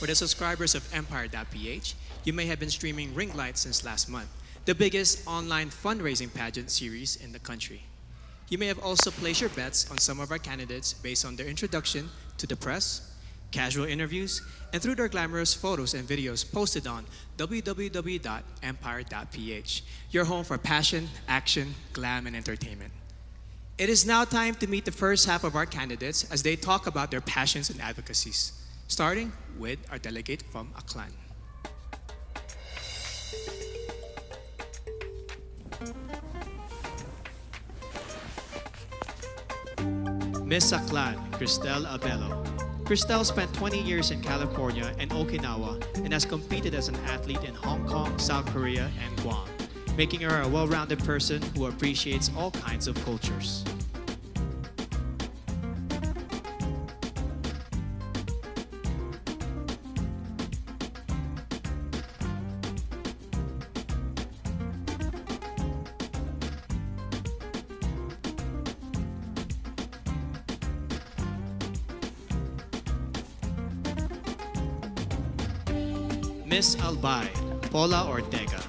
For the subscribers of Empire.ph, you may have been streaming Ring Light since last month, the biggest online fundraising pageant series in the country. You may have also placed your bets on some of our candidates based on their introduction to the press, casual interviews, and through their glamorous photos and videos posted on www.empire.ph, your home for passion, action, glam, and entertainment. It is now time to meet the first half of our candidates as they talk about their passions and advocacies, starting with our delegate from Aklan. Miss Aklan, Cristel Abello. Cristel spent 20 years in California and Okinawa and has competed as an athlete in Hong Kong, South Korea, and Guam, making her a well-rounded person who appreciates all kinds of cultures. Miss Albay, Paula Ortega.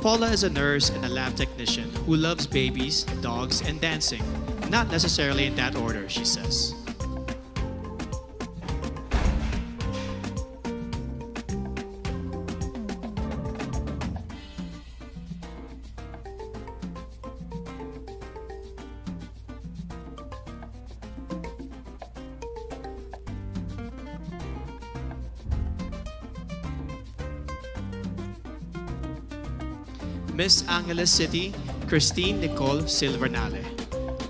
Paula is a nurse and a lab technician who loves babies, dogs, and dancing. Not necessarily in that order, she says. Miss Angeles City, Christine Nicole Silvernale.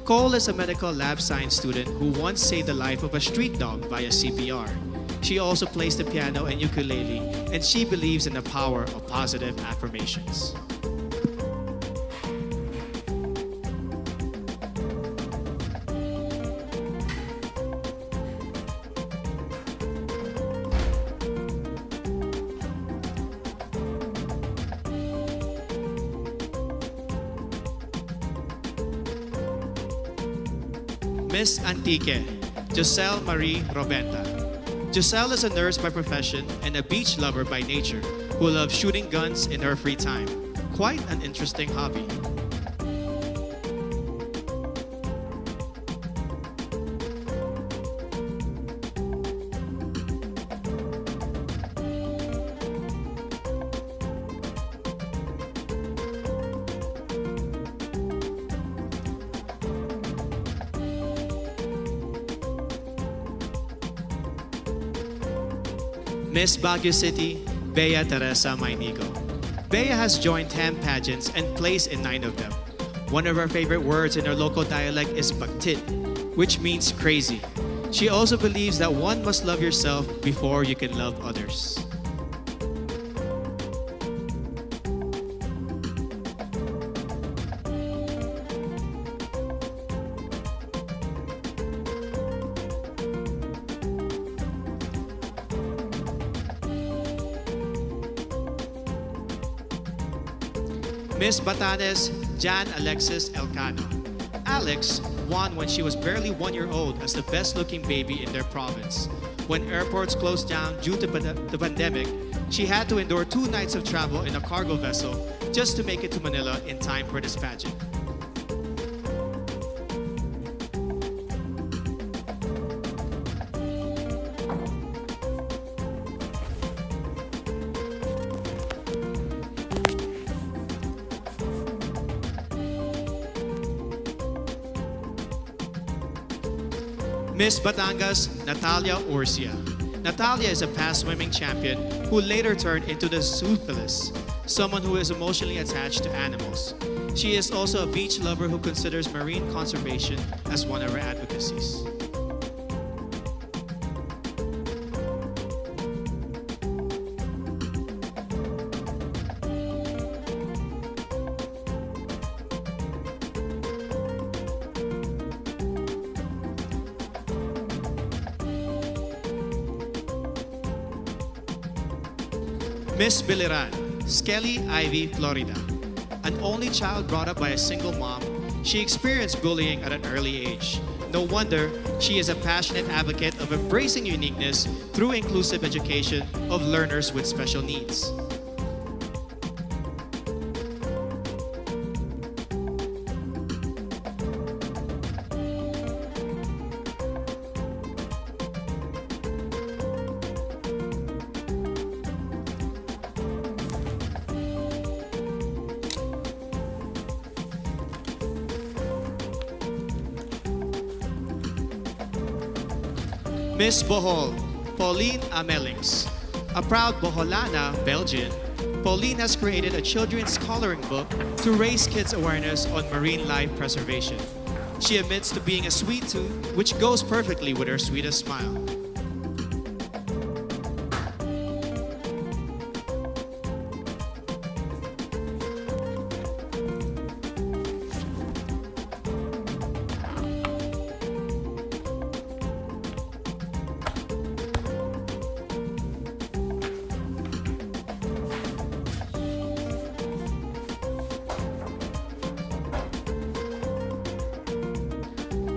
Cole is a medical lab science student who once saved the life of a street dog via CPR. She also plays the piano and ukulele, and she believes in the power of positive affirmations. Miss Antique, Giselle Marie Robenta. Giselle is a nurse by profession and a beach lover by nature who loves shooting guns in her free time. Quite an interesting hobby. Miss Baguio City, Bea Teresa Mainigo. Bea has joined 10 pageants and placed in 9 of them. One of her favorite words in her local dialect is baktit, which means crazy. She also believes that one must love yourself before you can love others. Miss Batanes, Jan Alexis Elcano. Alex won when she was barely 1 year old as the best-looking baby in their province. When airports closed down due to the pandemic, she had to endure 2 nights of travel in a cargo vessel just to make it to Manila in time for this pageant. Miss Batangas, Natalia Urcia. Natalia is a past swimming champion who later turned into the zoophilist, someone who is emotionally attached to animals. She is also a beach lover who considers marine conservation as one of her advocacies. Miss Biliran, Skelly Ivy, Florida. An only child brought up by a single mom, she experienced bullying at an early age. No wonder she is a passionate advocate of embracing uniqueness through inclusive education of learners with special needs. Miss Bohol, Pauline Amelings. A proud Boholana, Belgian, Pauline has created a children's coloring book to raise kids' awareness on marine life preservation. She admits to being a sweet tooth, which goes perfectly with her sweetest smile.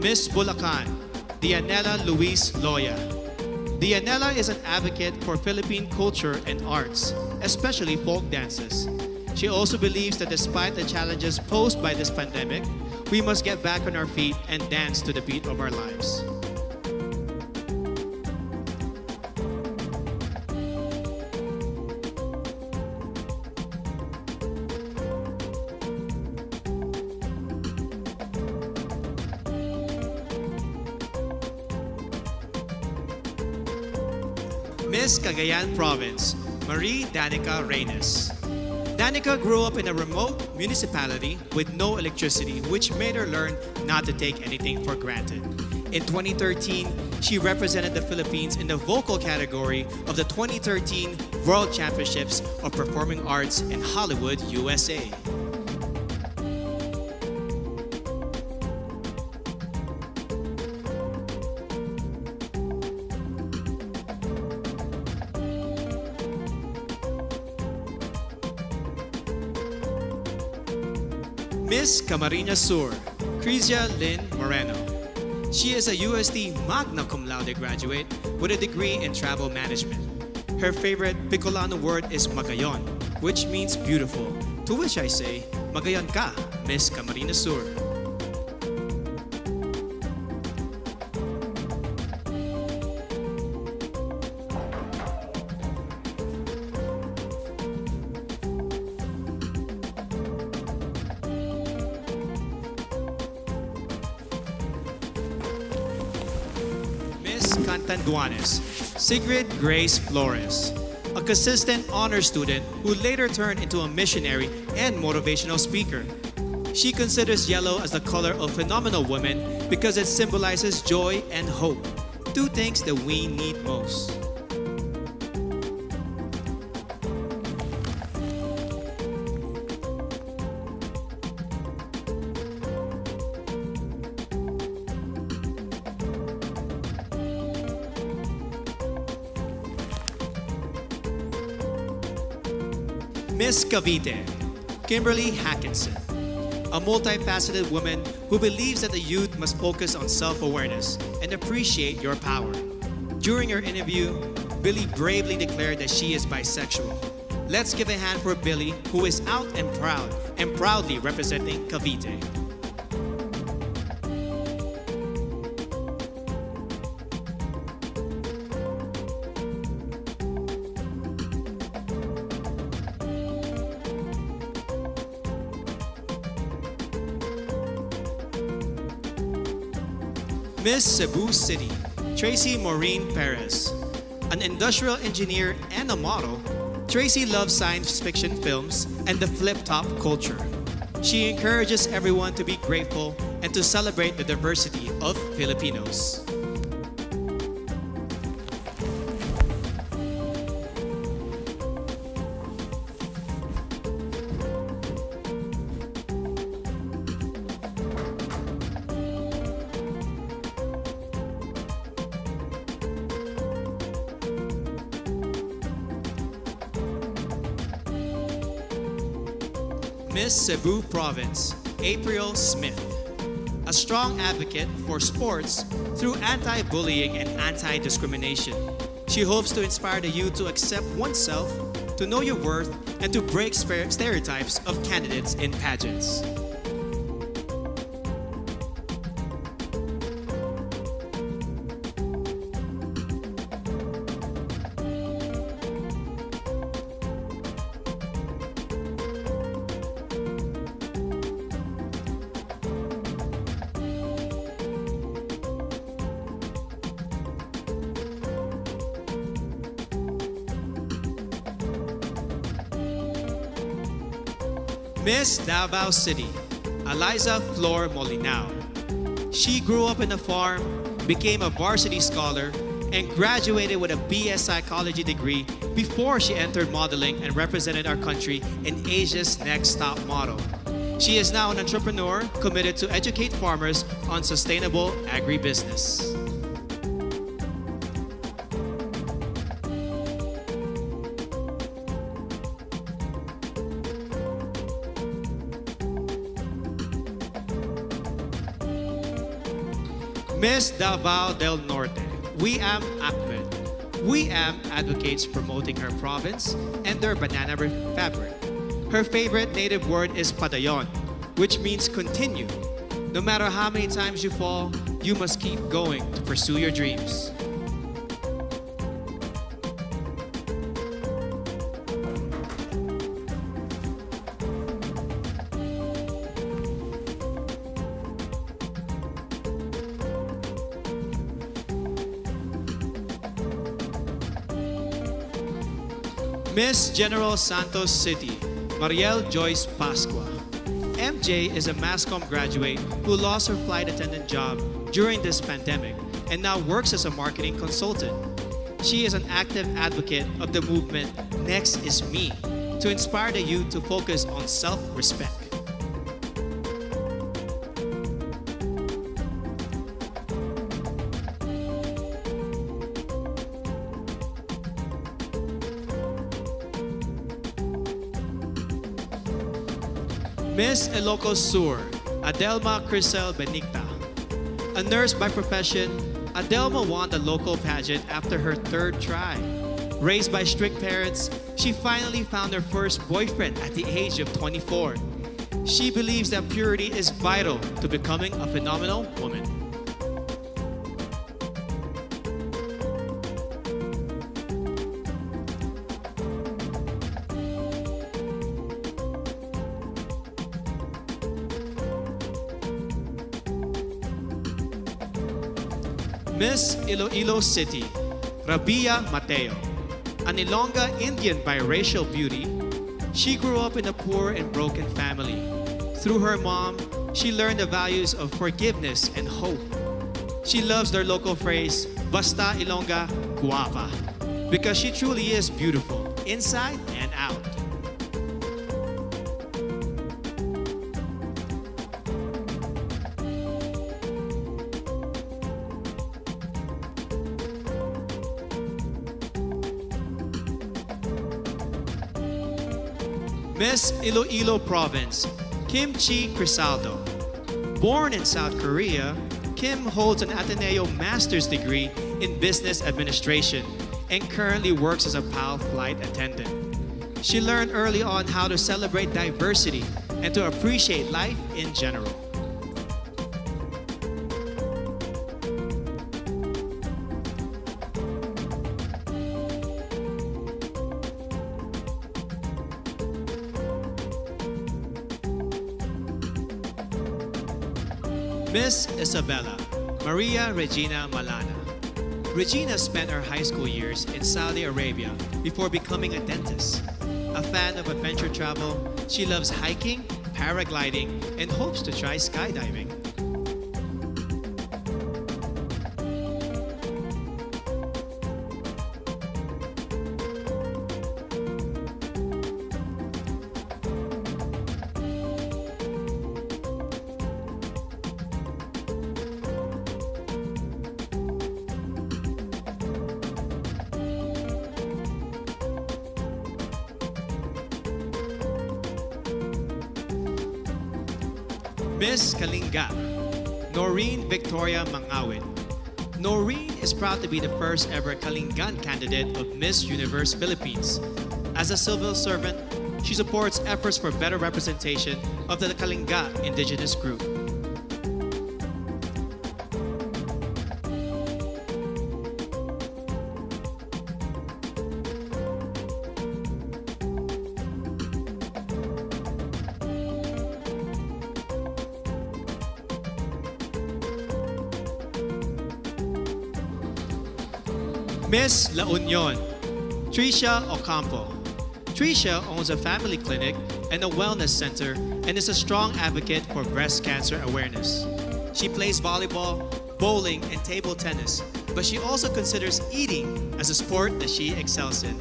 Miss Bulacan, Dianela Luis Loya. Dianela is an advocate for Philippine culture and arts, especially folk dances. She also believes that despite the challenges posed by this pandemic, we must get back on our feet and dance to the beat of our lives. Miss Cagayan Province, Marie Danica Reynes. Danica grew up in a remote municipality with no electricity, which made her learn not to take anything for granted. In 2013, she represented the Philippines in the vocal category of the 2013 World Championships of Performing Arts in Hollywood, USA. Miss Camarines Sur, Crizia Lynn Moreno. She is a USD Magna Cum Laude graduate with a degree in travel management. Her favorite Bicolano word is magayon, which means beautiful, to which I say, magayon ka, Miss Camarines Sur. Cantanduanes, Sigrid Grace Flores, a consistent honor student who later turned into a missionary and motivational speaker. She considers yellow as the color of phenomenal women because it symbolizes joy and hope, two things that we need most. Miss Cavite, Kimberly Hackinson, a multifaceted woman who believes that the youth must focus on self-awareness and appreciate your power. During her interview, Billy bravely declared that she is bisexual. Let's give a hand for Billy, who is out and proudly representing Cavite. Miss Cebu City, Tracy Maureen Perez. An industrial engineer and a model, Tracy loves science fiction films and the flip-top culture. She encourages everyone to be grateful and to celebrate the diversity of Filipinos. Miss Cebu Province, April Smith. A a strong advocate for sports through anti-bullying and anti-discrimination. She hopes to inspire the youth to accept oneself, to know your worth, and to break stereotypes of candidates in pageants. Miss Davao City, Eliza Flor Molinao. She grew up in a farm, became a varsity scholar, and graduated with a BS Psychology degree before she entered modeling and represented our country in Asia's Next Top Model. She is now an entrepreneur committed to educate farmers on sustainable agribusiness. Miss Davao del Norte, Wiam Ahmed. Wiam advocates promoting her province and their banana fabric. Her favorite native word is padayon, which means continue. No matter how many times you fall, you must keep going to pursue your dreams. Miss General Santos City, Mariel Joyce Pascua. MJ is a MASCOM graduate who lost her flight attendant job during this pandemic and now works as a marketing consultant. She is an active advocate of the movement Next is Me to inspire the youth to focus on self-respect. Miss Ilocos Sur, Adelma Crisel Benigta. A nurse by profession, Adelma won the local pageant after her third try. Raised by strict parents, she finally found her first boyfriend at the age of 24. She believes that purity is vital to becoming a phenomenal woman. Miss Iloilo City, Rabia Mateo. An Ilongga Indian biracial beauty, she grew up in a poor and broken family. Through her mom, she learned the values of forgiveness and hope. She loves their local phrase, Basta Ilongga Guapa, because she truly is beautiful, inside and out. Miss Iloilo Province, Kim Chi Crisaldo. Born in South Korea, Kim holds an Ateneo Master's degree in Business Administration and currently works as a PAL flight attendant. She learned early on how to celebrate diversity and to appreciate life in general. Miss Isabella, Maria Regina Malana. Regina spent her high school years in Saudi Arabia before becoming a dentist. A fan of adventure travel, she loves hiking, paragliding, and hopes to try skydiving. Miss Kalinga, Noreen Victoria Mangawit. Noreen is proud to be the first ever Kalingan candidate of Miss Universe Philippines. As a civil servant, she supports efforts for better representation of the Kalinga indigenous group. Miss La Union, Tricia Ocampo. Tricia owns a family clinic and a wellness center and is a strong advocate for breast cancer awareness. She plays volleyball, bowling, and table tennis, but she also considers eating as a sport that she excels in.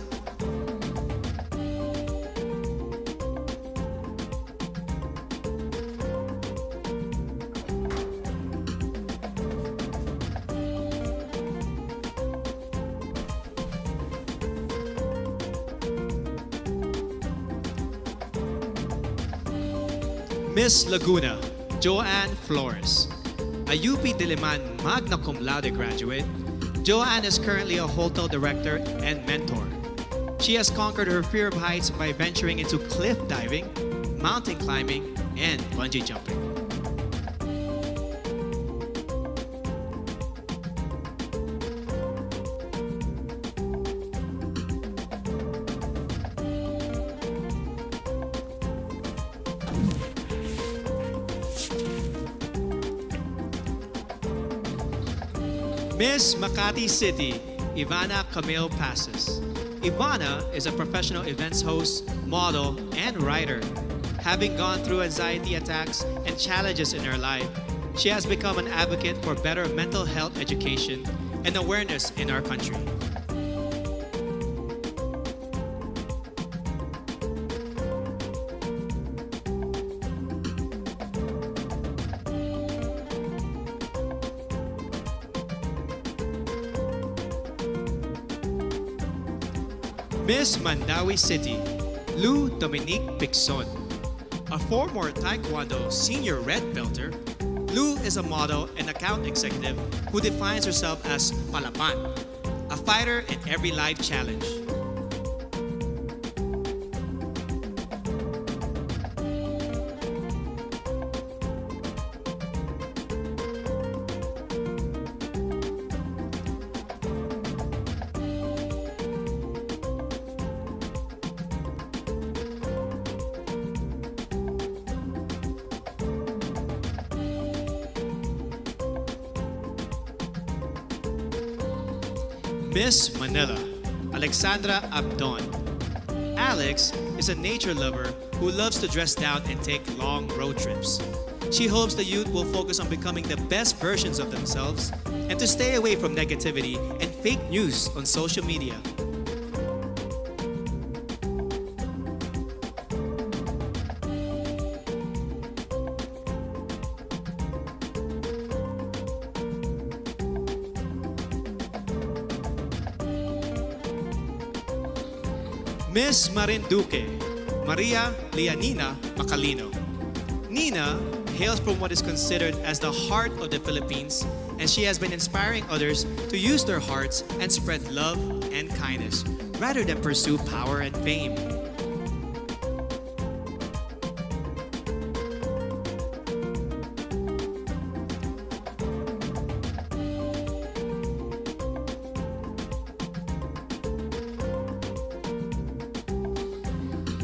Miss Laguna, Joanne Flores. A UP Diliman magna cum laude graduate, Joanne is currently a hotel director and mentor. She has conquered her fear of heights by venturing into cliff diving, mountain climbing, and bungee jumping. Miss Makati City, Ivana Camille Passes. Ivana is a professional events host, model, and writer. Having gone through anxiety attacks and challenges in her life, she has become an advocate for better mental health education and awareness in our country. Miss Mandawi City, Lou Dominique Pixon. A former Taekwondo senior red belter, Lou is a model and account executive who defines herself as Palapan, a fighter in every life challenge. Miss Manila, Alexandra Abdon. Alex is a nature lover who loves to dress down and take long road trips. She hopes the youth will focus on becoming the best versions of themselves and to stay away from negativity and fake news on social media. Miss Marinduque, Maria Lianina Macalino. Nina hails from what is considered as the heart of the Philippines, and she has been inspiring others to use their hearts and spread love and kindness rather than pursue power and fame.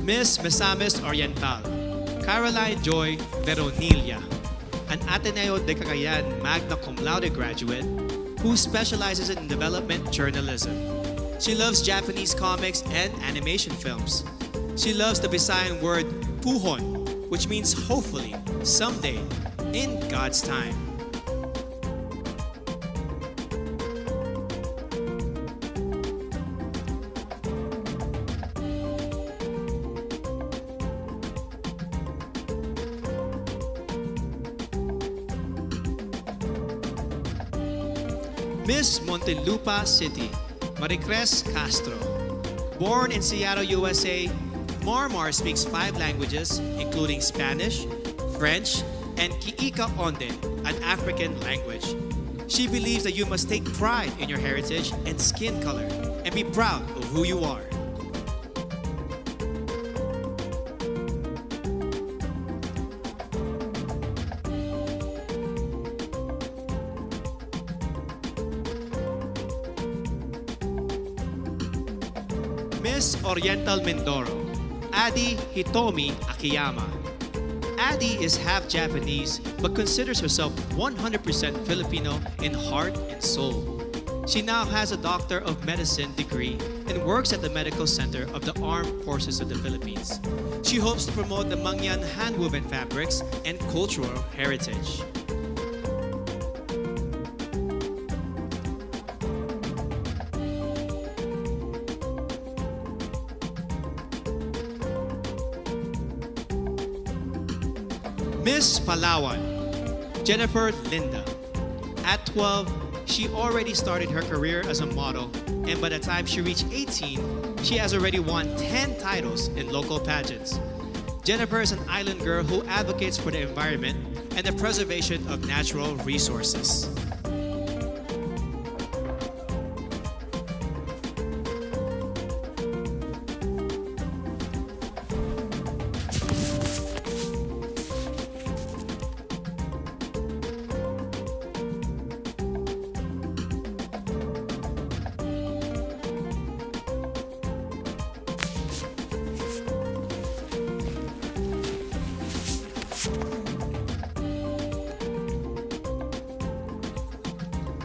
Miss Misamis Oriental, Caroline Joy Veronilla, an Ateneo de Cagayan magna cum laude graduate who specializes in development journalism. She loves Japanese comics and animation films. She loves the Visayan word puhon, which means hopefully, someday, in God's time. Miss Montelupa City, Maricres Castro. Born in Seattle, USA, Marmar speaks 5 languages, including Spanish, French, and Kiika Onde, an African language. She believes that you must take pride in your heritage and skin color and be proud of who you are. Miss Oriental Mindoro, Adi Hitomi Akiyama. Adi is half Japanese but considers herself 100% Filipino in heart and soul. She now has a Doctor of Medicine degree and works at the Medical Center of the Armed Forces of the Philippines. She hopes to promote the Mangyan handwoven fabrics and cultural heritage. Miss Palawan, Jennifer Linda. At 12, she already started her career as a model, and by the time she reached 18, she has already won 10 titles in local pageants. Jennifer is an island girl who advocates for the environment and the preservation of natural resources.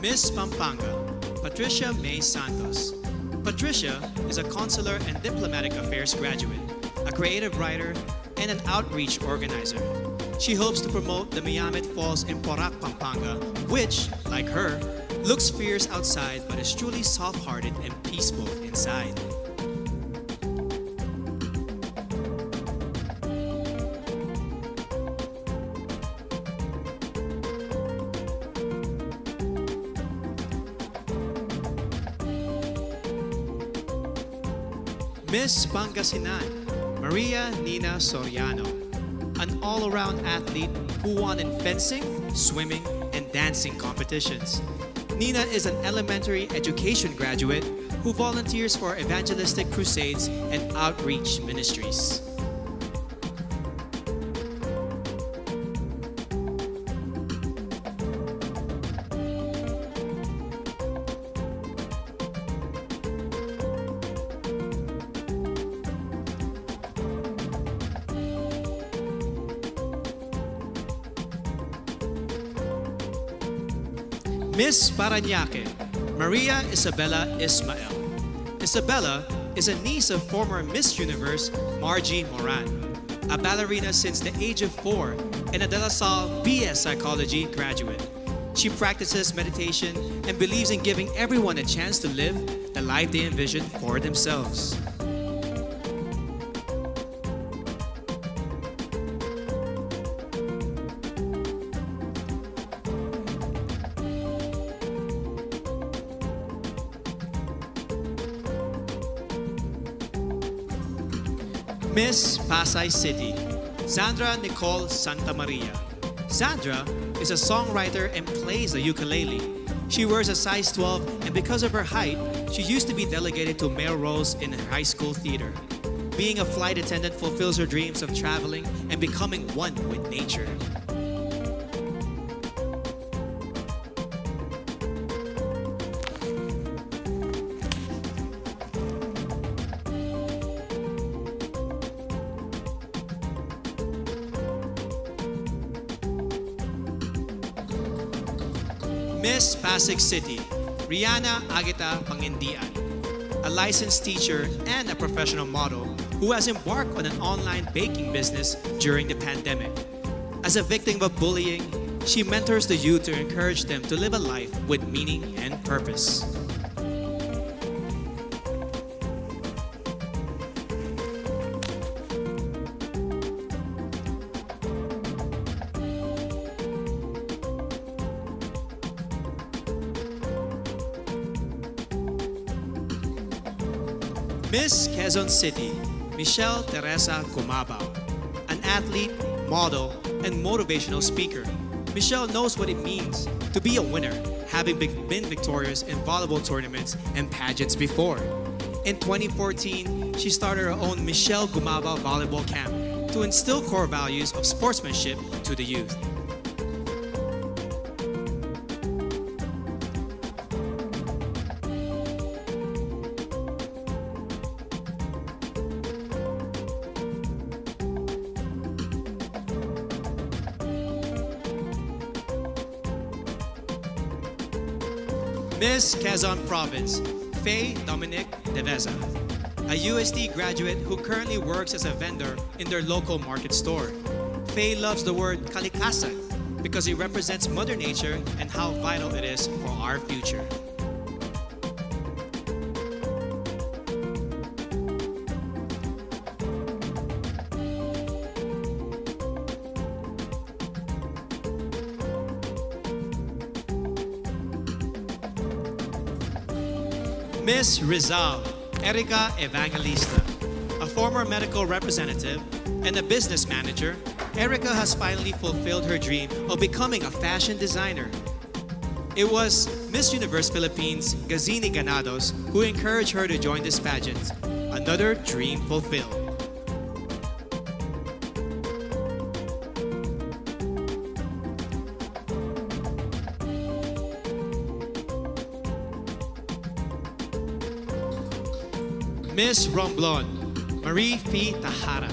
Miss Pampanga, Patricia May Santos. Patricia is a consular and diplomatic affairs graduate, a creative writer, and an outreach organizer. She hopes to promote the Miyamet Falls in Porac, Pampanga, which, like her, looks fierce outside but is truly soft-hearted and peaceful inside. Miss Pangasinan, Maria Nina Soriano, an all-around athlete who won in fencing, swimming, and dancing competitions. Nina is an elementary education graduate who volunteers for evangelistic crusades and outreach ministries. Miss Parañaque, Maria Isabella Ismael. Isabella is a niece of former Miss Universe Margie Moran, a ballerina since the age of 4 and a De La Salle BS Psychology graduate. She practices meditation and believes in giving everyone a chance to live the life they envision for themselves. Miss Pasay City, Sandra Nicole Santa Maria. Sandra is a songwriter and plays the ukulele. She wears a size 12, and because of her height, she used to be delegated to male roles in her high school theater. Being a flight attendant fulfills her dreams of traveling and becoming one with nature. Miss Pasig City, Rihanna Agita Pangindian, a licensed teacher and a professional model who has embarked on an online baking business during the pandemic. As a victim of bullying, she mentors the youth to encourage them to live a life with meaning and purpose. Miss Quezon City, Michelle Teresa Gumabao, an athlete, model, and motivational speaker. Michelle knows what it means to be a winner, having been victorious in volleyball tournaments and pageants before. In 2014, she started her own Michelle Gumaba Volleyball Camp to instill core values of sportsmanship to the youth. Miss Quezon Province, Faye Dominic Deveza, a USD graduate who currently works as a vendor in their local market store. Faye loves the word kalikasan because it represents Mother Nature and how vital it is for our future. Miss Rizal, Erica Evangelista. A former medical representative and a business manager, Erica has finally fulfilled her dream of becoming a fashion designer. It was Miss Universe Philippines, Gazini Ganados, who encouraged her to join this pageant. Another dream fulfilled. Miss Romblon, Marie Fee Tahara.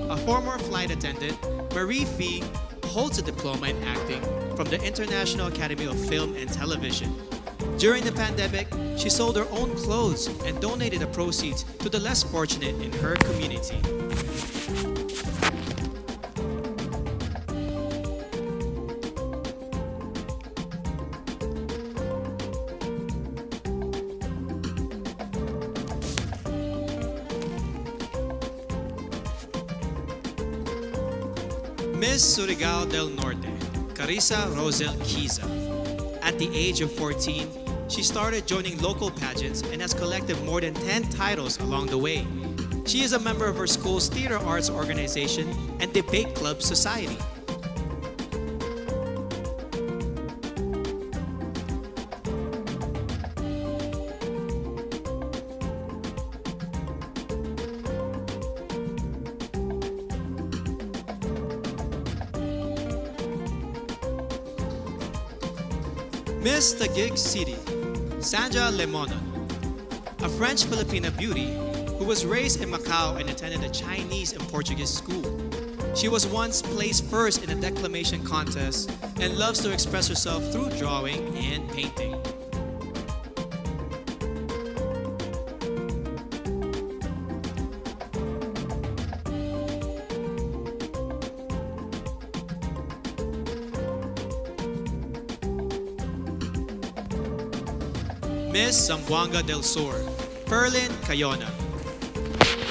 A former flight attendant, Marie Fee holds a diploma in acting from the International Academy of Film and Television. During the pandemic, she sold her own clothes and donated the proceeds to the less fortunate in her community. Miss Surigao del Norte, Carissa Rosel Kiza. At the age of 14, she started joining local pageants and has collected more than 10 titles along the way. She is a member of her school's theater arts organization and debate club society. Miss Taguig City, Sandra Lemonon, a French-Filipina beauty who was raised in Macau and attended a Chinese and Portuguese school. She was once placed first in a declamation contest and loves to express herself through drawing and painting. Miss Zamboanga del Sur, Perlin Cayona,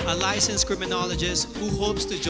a licensed criminologist who hopes to join